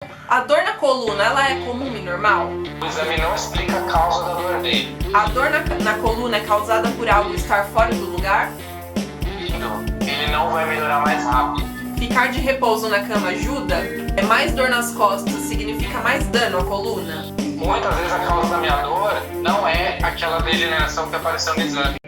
A dor na coluna, ela é comum e normal? O exame não explica a causa da dor dele. A dor na coluna é causada por algo estar fora do lugar? Ele não vai melhorar mais rápido. Ficar de repouso na cama ajuda? É mais dor nas costas significa mais dano à coluna? Muitas vezes a causa da minha dor não é aquela degeneração que apareceu no exame.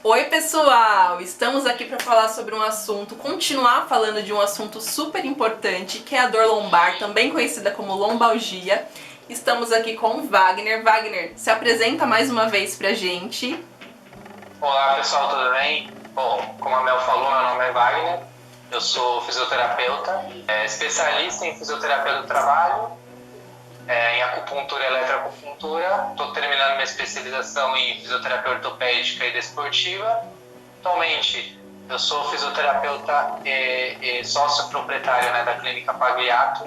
Oi pessoal, estamos aqui para falar sobre um assunto, continuar falando de um assunto super importante, que é a dor lombar, também conhecida como lombalgia. Estamos aqui com o Wagner. Wagner, se apresenta mais uma vez pra gente. Olá pessoal, tudo bem? Bom, como a Mel falou, meu nome é Wagner, eu sou fisioterapeuta, especialista em fisioterapia do trabalho, em acupuntura e eletroacupuntura. Estou terminando minha especialização em fisioterapia ortopédica e desportiva. Atualmente eu sou fisioterapeuta e sócio proprietário, da Clínica Pagliato.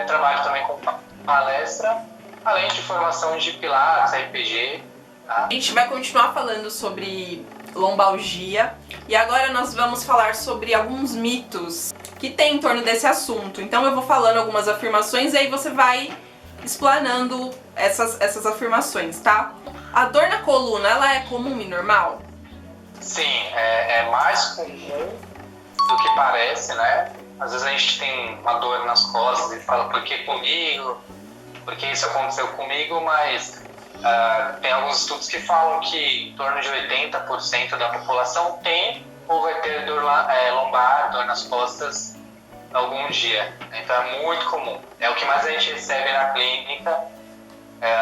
Trabalho também com palestra, além de formação de pilates, RPG. Tá? A gente vai continuar falando sobre lombalgia e agora nós vamos falar sobre alguns mitos que tem em torno desse assunto. Então eu vou falando algumas afirmações e aí você vai explanando essas afirmações, tá? A dor na coluna, ela é comum e normal? Sim, é mais comum do que parece, né? Às vezes a gente tem uma dor nas costas e fala, por que comigo? Por que isso aconteceu comigo? Mas tem alguns estudos que falam que em torno de 80% da população tem ou vai ter dor lombar, dor nas costas algum dia. Então é muito comum. É o que mais a gente recebe na clínica.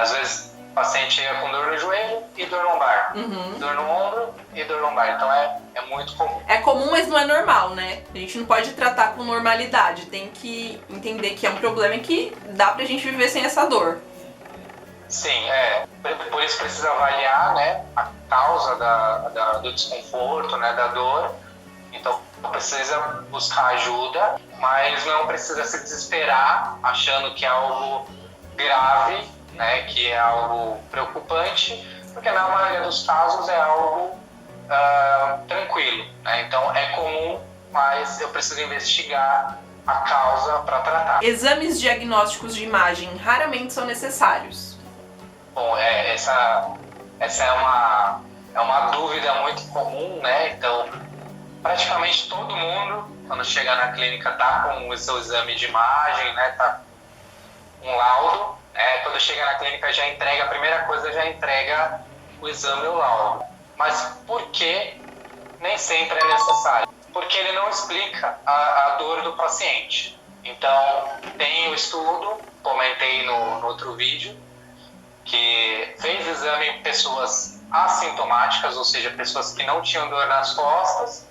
Às vezes o paciente chega com dor no joelho e dor lombar. Dor no ombro e dor lombar. Então é muito comum. É comum, mas não é normal, né? A gente não pode tratar com normalidade. Tem que entender que é um problema e que dá pra gente viver sem essa dor. Sim, por isso precisa avaliar, a causa do desconforto, da dor. Então precisa buscar ajuda, mas não precisa se desesperar achando que é algo grave, que é algo preocupante, porque na maioria dos casos é algo tranquilo. Então é comum, mas eu preciso investigar a causa para tratar. Exames diagnósticos de imagem raramente são necessários. Bom, essa é uma dúvida muito comum, Então, praticamente todo mundo, quando chega na clínica, tá com o seu exame de imagem, tá com um laudo, Quando chega na clínica já entrega, a primeira coisa já entrega o exame e o laudo. Mas por que nem sempre é necessário? Porque ele não explica a dor do paciente. Então, tem o estudo, comentei no outro vídeo, que fez exame em pessoas assintomáticas, ou seja, pessoas que não tinham dor nas costas,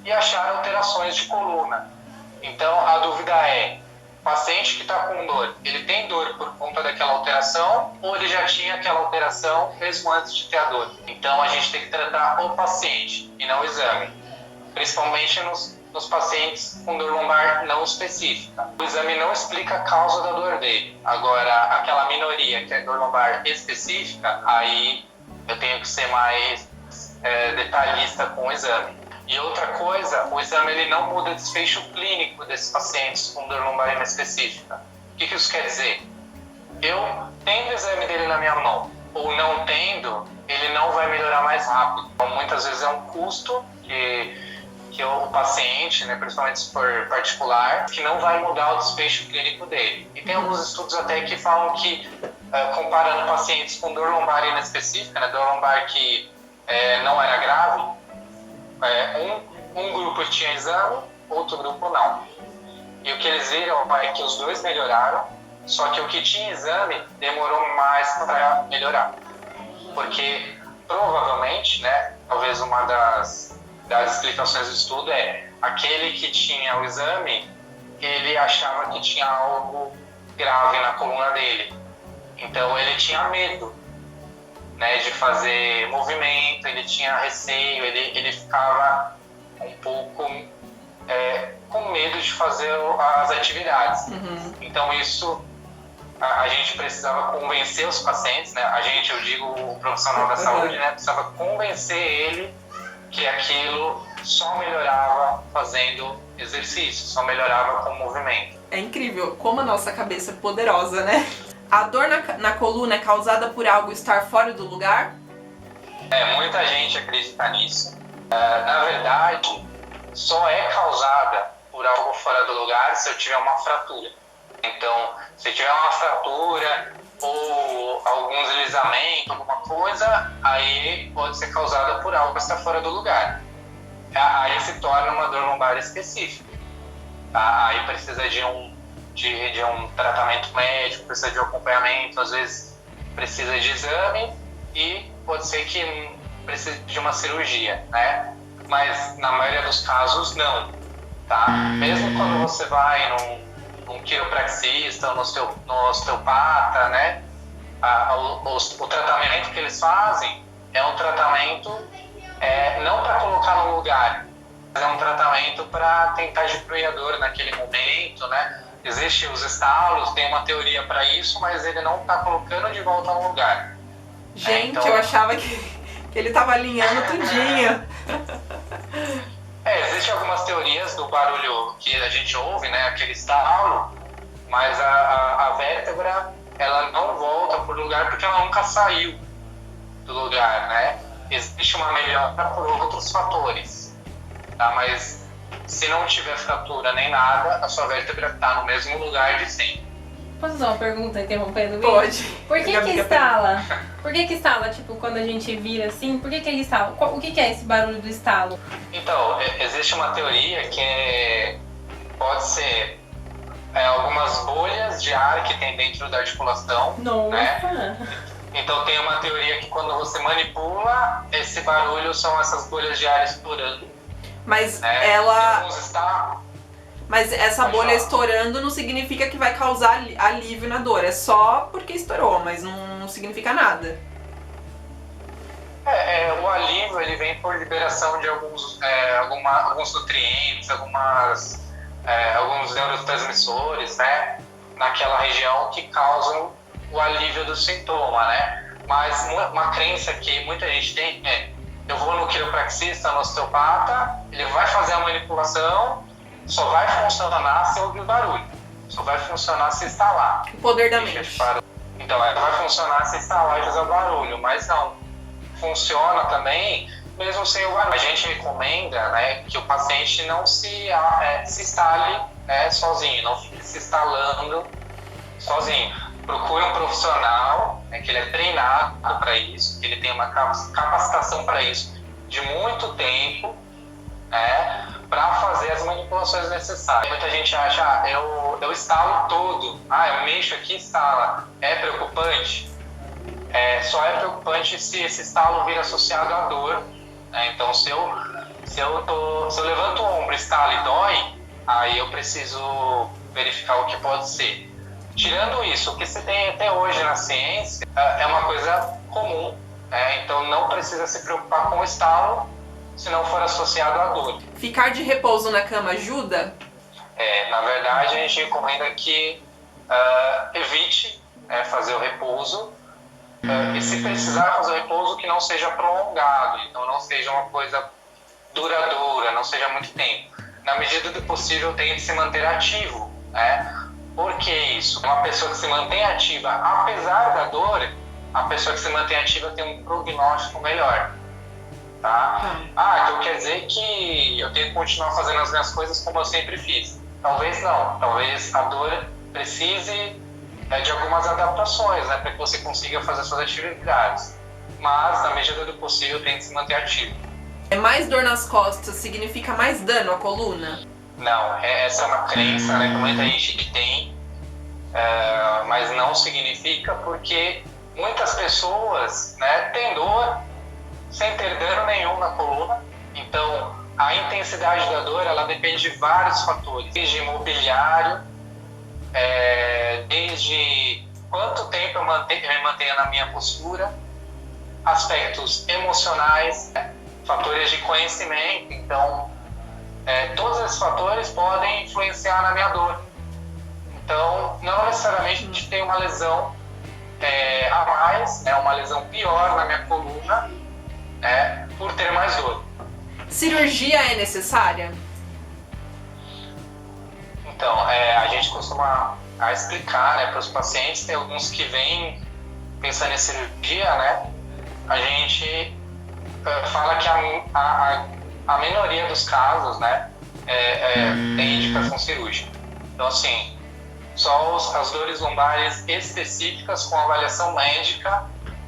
e acharam alterações de coluna. Então, a dúvida é, o paciente que está com dor, ele tem dor por conta daquela alteração, ou ele já tinha aquela alteração mesmo antes de ter a dor? Então, a gente tem que tratar o paciente e não o exame, principalmente nos pacientes com dor lombar não específica. O exame não explica a causa da dor dele. Agora, aquela minoria que é dor lombar específica, aí eu tenho que ser mais detalhista com o exame. E outra coisa, o exame ele não muda o desfecho clínico desses pacientes com dor lombar inespecífica. O que isso quer dizer? Eu tendo o exame dele na minha mão ou não tendo, ele não vai melhorar mais rápido. Então, muitas vezes é um custo que o paciente, principalmente se for particular, que não vai mudar o desfecho clínico dele. E tem alguns estudos até que falam que, comparando pacientes com dor lombar inespecífica, dor lombar que não era grave, um grupo tinha exame, outro grupo não. E o que eles viram é que os dois melhoraram, só que o que tinha exame demorou mais para melhorar. Porque provavelmente, talvez uma das explicações do estudo é aquele que tinha o exame, ele achava que tinha algo grave na coluna dele. Então ele tinha medo, de fazer movimento, ele tinha receio, ele ficava um pouco com medo de fazer as atividades. Então isso a gente precisava convencer os pacientes, a gente, eu digo o profissional da saúde, precisava convencer ele que aquilo só melhorava fazendo exercício, só melhorava com o movimento. É incrível como a nossa cabeça é poderosa, né? A dor na coluna é causada por algo estar fora do lugar? Muita gente acredita nisso. Na verdade, só é causada por algo fora do lugar se eu tiver uma fratura. Então, se tiver uma fratura ou algum deslizamento, alguma coisa, aí pode ser causada por algo que está fora do lugar. Aí se torna uma dor lombar específica. Aí precisa de um tratamento médico, precisa de um acompanhamento, às vezes precisa de exame e pode ser que precise de uma cirurgia, né? Mas na maioria dos casos não, tá? Mesmo quando você vai num quiropraxista, no osteopata, né? O tratamento que eles fazem é um tratamento não para colocar no lugar, mas é um tratamento para tentar diminuir a dor naquele momento, né? Existem os estalos, tem uma teoria para isso, mas ele não está colocando de volta no lugar. Gente, então, eu achava que ele estava alinhando tudinho. Existem algumas teorias do barulho que a gente ouve, né? Aquele estalo, mas a vértebra, ela não volta para o lugar porque ela nunca saiu do lugar, né? Existe uma melhora por outros fatores, tá? Mas se não tiver fratura nem nada, a sua vértebra está no mesmo lugar de sempre. Posso fazer uma pergunta interrompendo? Pode. Por que estala? Por que estala? Tipo, quando a gente vira assim, por que ele estala? O que é esse barulho do estalo? Então, existe uma teoria que pode ser algumas bolhas de ar que tem dentro da articulação. Nossa! Né? Então tem uma teoria que quando você manipula, esse barulho são essas bolhas de ar estourando. Mas Mas essa bolha estourando não significa que vai causar alívio na dor. É só porque estourou, mas não significa nada. O alívio ele vem por liberação de alguns nutrientes, alguns neurotransmissores, né, naquela região que causam o alívio do sintoma, né? Mas uma crença que muita gente tem eu vou no quiropraxista, no osteopata, ele vai fazer a manipulação, só vai funcionar se ouvir barulho, só vai funcionar se instalar. O poder da mente. Então, vai funcionar se instalar e fazer barulho, mas não. Funciona também mesmo sem o barulho. A gente recomenda, né, que o paciente não se instale, né, sozinho, não fique se instalando sozinho. Procure um profissional, né, que ele é treinado para isso, que ele tem uma capacitação para isso de muito tempo, né, para fazer as manipulações necessárias. Muita gente acha, eu instalo todo, eu mexo aqui e instala. É preocupante? Só é preocupante se esse estalo vir associado à dor, né? Então, se eu levanto o ombro, estalo e dói, aí eu preciso verificar o que pode ser. Tirando isso, o que se tem até hoje na ciência é uma coisa comum, né? Então não precisa se preocupar com o estalo se não for associado à dor. Ficar de repouso na cama ajuda? Na verdade, a gente recomenda que evite fazer o repouso e se precisar fazer o repouso que não seja prolongado, então não seja uma coisa duradoura, não seja muito tempo. Na medida do possível, tente se manter ativo, né? Por que isso? Uma pessoa que se mantém ativa, apesar da dor, a pessoa que se mantém ativa tem um prognóstico melhor. Tá? Então quer dizer que eu tenho que continuar fazendo as minhas coisas como eu sempre fiz. Talvez não. Talvez a dor precise de algumas adaptações, né, para que você consiga fazer suas atividades. Mas, na medida do possível, tente se manter ativo. Mais dor nas costas significa mais dano à coluna? Não, essa é uma crença, né, que muita gente tem, mas não significa, porque muitas pessoas, né, têm dor sem ter dano nenhum na coluna. Então, a intensidade da dor, ela depende de vários fatores, desde imobiliário, desde quanto tempo eu me mantenho na minha postura, aspectos emocionais, fatores de conhecimento. Então, todos esses fatores podem influenciar na minha dor. Então, não necessariamente a gente tem uma lesão a mais, uma lesão pior na minha coluna, por ter mais dor. Cirurgia é necessária? Então, a gente costuma explicar, né, para os pacientes, tem alguns que vêm pensando em cirurgia, né? A gente fala que a minoria dos casos, né, tem indicação cirúrgica. Então, assim, só as dores lombares específicas com avaliação médica,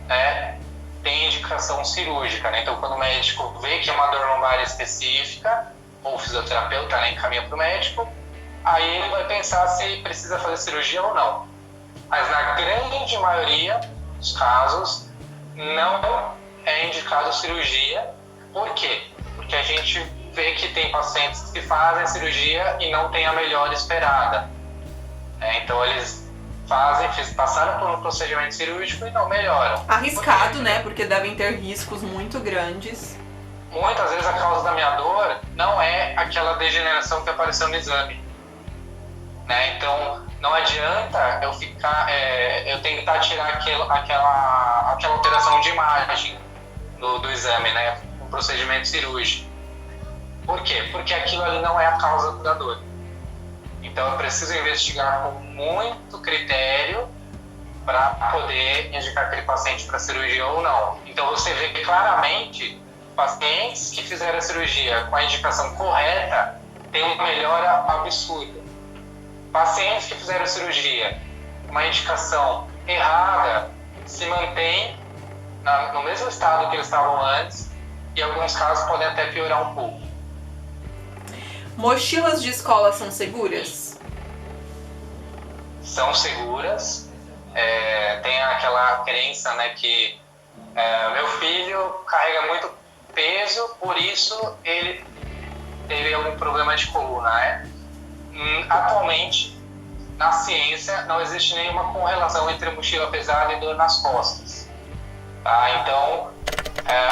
né, tem indicação cirúrgica, né? Então, quando o médico vê que é uma dor lombar específica, ou o fisioterapeuta, né, encaminha para o médico, aí ele vai pensar se precisa fazer cirurgia ou não. Mas na grande maioria dos casos, não é indicado cirurgia. Por quê? Porque a gente vê que tem pacientes que fazem cirurgia e não tem a melhora esperada. Então eles passaram por um procedimento cirúrgico e não melhoram. Arriscado, né? Porque devem ter riscos muito grandes. Muitas vezes a causa da minha dor não é aquela degeneração que apareceu no exame, né? Então não adianta eu tentar tirar aquela alteração de imagem do exame, né? Um procedimento cirúrgico. Por quê? Porque aquilo ali não é a causa da dor. Então eu preciso investigar com muito critério para poder indicar aquele paciente para cirurgia ou não. Então você vê claramente pacientes que fizeram a cirurgia com a indicação correta têm uma melhora absurda. Pacientes que fizeram a cirurgia com uma indicação errada se mantêm no mesmo estado que eles estavam antes e em alguns casos podem até piorar um pouco. Mochilas de escola são seguras? São seguras. Tem aquela crença, né, que meu filho carrega muito peso, por isso ele teve algum problema de coluna, né? Atualmente, na ciência, não existe nenhuma correlação entre mochila pesada e dor nas costas. Tá? Então,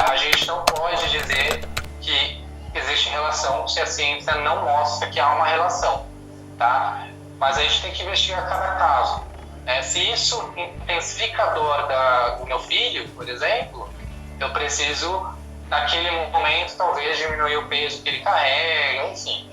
a gente não pode dizer que existe relação se a ciência não mostra que há uma relação. Tá? Mas a gente tem que investigar cada caso. Se isso intensifica a dor do meu filho, por exemplo, eu preciso, naquele momento, talvez diminuir o peso que ele carrega, enfim.